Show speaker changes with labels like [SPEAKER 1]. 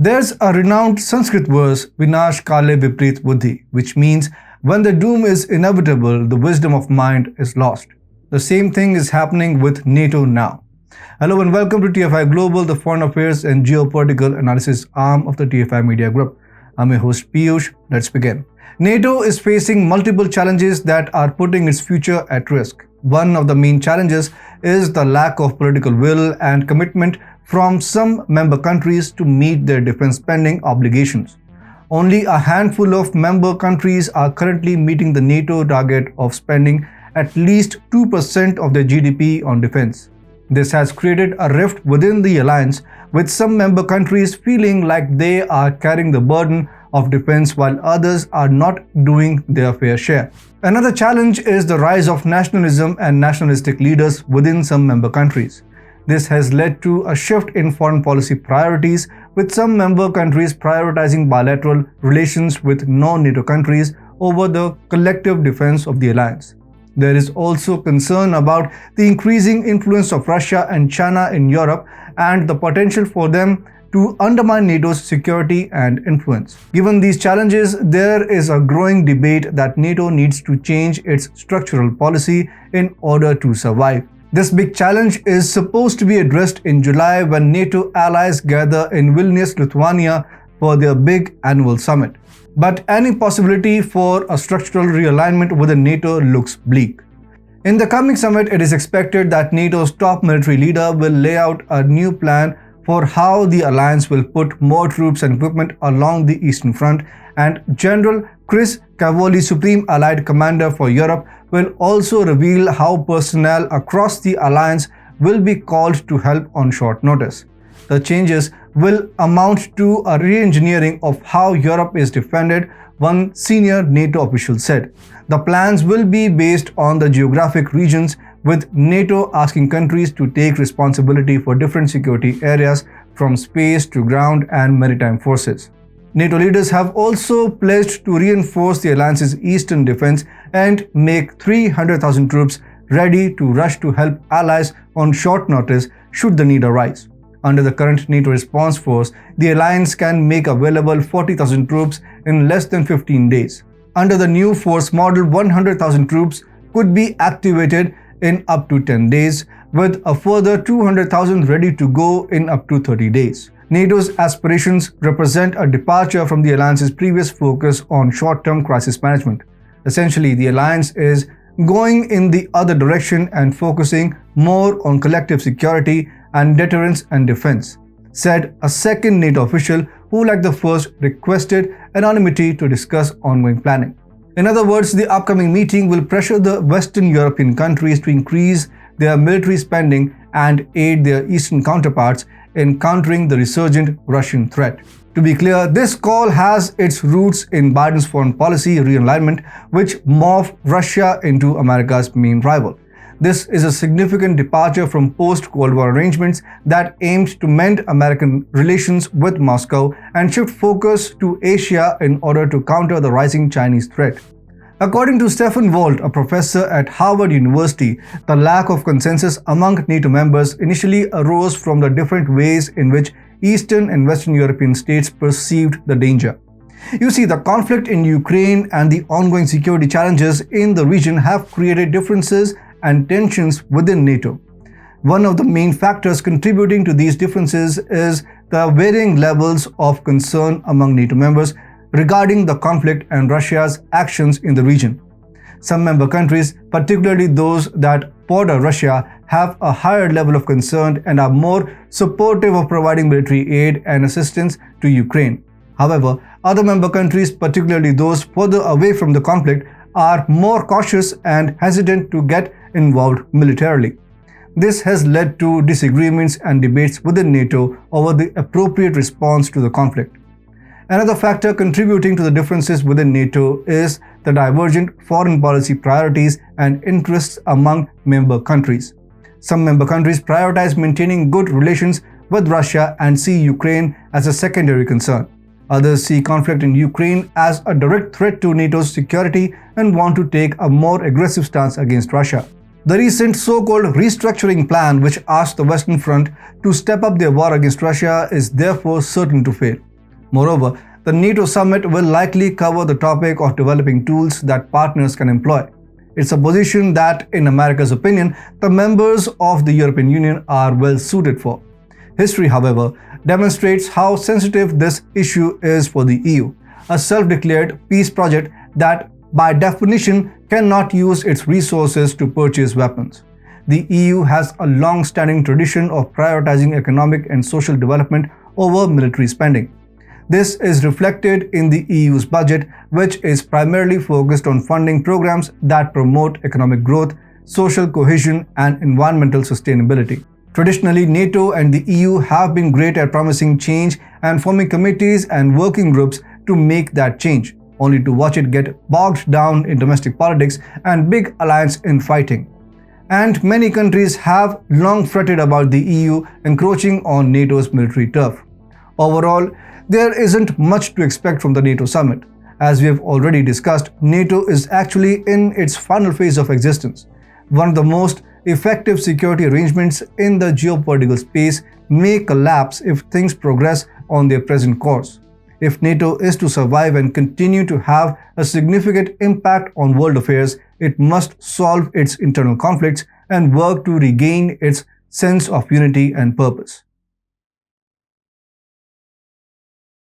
[SPEAKER 1] There's a renowned Sanskrit verse, Vinash Kale Viprit Buddhi, which means when the doom is inevitable, the wisdom of mind is lost. The same thing is happening with NATO now. Hello and welcome to TFI Global, the foreign affairs and geopolitical analysis arm of the TFI Media Group. I'm your host Piyush. Let's begin. NATO is facing multiple challenges that are putting its future at risk. One of the main challenges is the lack of political will and commitment from some member countries to meet their defense spending obligations. Only a handful of member countries are currently meeting the NATO target of spending at least 2% of their GDP on defense. This has created a rift within the alliance, with some member countries feeling like they are carrying the burden of defense while others are not doing their fair share. Another challenge is the rise of nationalism and nationalistic leaders within some member countries. This has led to a shift in foreign policy priorities, with some member countries prioritizing bilateral relations with non-NATO countries over the collective defense of the alliance. There is also concern about the increasing influence of Russia and China in Europe and the potential for them to undermine NATO's security and influence. Given these challenges, there is a growing debate that NATO needs to change its structural policy in order to survive. This big challenge is supposed to be addressed in July when NATO allies gather in Vilnius, Lithuania for their big annual summit. But any possibility for a structural realignment within NATO looks bleak. In the coming summit, it is expected that NATO's top military leader will lay out a new plan for how the alliance will put more troops and equipment along the Eastern Front, and General Chris Cavoli, Supreme Allied Commander for Europe, will also reveal how personnel across the alliance will be called to help on short notice. The changes will amount to a re-engineering of how Europe is defended, one senior NATO official said. The plans will be based on the geographic regions, with NATO asking countries to take responsibility for different security areas from space to ground and maritime forces. NATO leaders have also pledged to reinforce the alliance's eastern defense and make 300,000 troops ready to rush to help allies on short notice should the need arise. Under the current NATO response force, the alliance can make available 40,000 troops in less than 15 days. Under the new force model, 100,000 troops could be activated in up to 10 days, with a further 200,000 ready to go in up to 30 days. NATO's aspirations represent a departure from the alliance's previous focus on short-term crisis management. Essentially, the alliance is going in the other direction and focusing more on collective security and deterrence and defense, said a second NATO official who, like the first, requested anonymity to discuss ongoing planning. In other words, the upcoming meeting will pressure the Western European countries to increase their military spending and aid their Eastern counterparts in countering the resurgent Russian threat. To be clear, this call has its roots in Biden's foreign policy realignment, which morphed Russia into America's main rival. This is a significant departure from post-Cold War arrangements that aimed to mend American relations with Moscow and shift focus to Asia in order to counter the rising Chinese threat. According to Stefan Volt, a professor at Harvard University, the lack of consensus among NATO members initially arose from the different ways in which Eastern and Western European states perceived the danger. You see, the conflict in Ukraine and the ongoing security challenges in the region have created differences and tensions within NATO. One of the main factors contributing to these differences is the varying levels of concern among NATO members regarding the conflict and Russia's actions in the region. Some member countries, particularly those that border Russia, have a higher level of concern and are more supportive of providing military aid and assistance to Ukraine. However, other member countries, particularly those further away from the conflict, are more cautious and hesitant to get involved militarily. This has led to disagreements and debates within NATO over the appropriate response to the conflict. Another factor contributing to the differences within NATO is the divergent foreign policy priorities and interests among member countries. Some member countries prioritize maintaining good relations with Russia and see Ukraine as a secondary concern. Others see conflict in Ukraine as a direct threat to NATO's security and want to take a more aggressive stance against Russia. The recent so-called restructuring plan, which asked the Western Front to step up their war against Russia, is therefore certain to fail. Moreover, the NATO summit will likely cover the topic of developing tools that partners can employ. It's a position that, in America's opinion, the members of the European Union are well suited for. History, however, demonstrates how sensitive this issue is for the EU, a self-declared peace project that, by definition, cannot use its resources to purchase weapons. The EU has a long-standing tradition of prioritizing economic and social development over military spending. This is reflected in the EU's budget, which is primarily focused on funding programs that promote economic growth, social cohesion, and environmental sustainability. Traditionally, NATO and the EU have been great at promising change and forming committees and working groups to make that change, only to watch it get bogged down in domestic politics and big alliance infighting. And many countries have long fretted about the EU encroaching on NATO's military turf. Overall, there isn't much to expect from the NATO summit. As we have already discussed, NATO is actually in its final phase of existence. One of the most effective security arrangements in the geopolitical space may collapse if things progress on their present course. If NATO is to survive and continue to have a significant impact on world affairs, it must solve its internal conflicts and work to regain its sense of unity and purpose.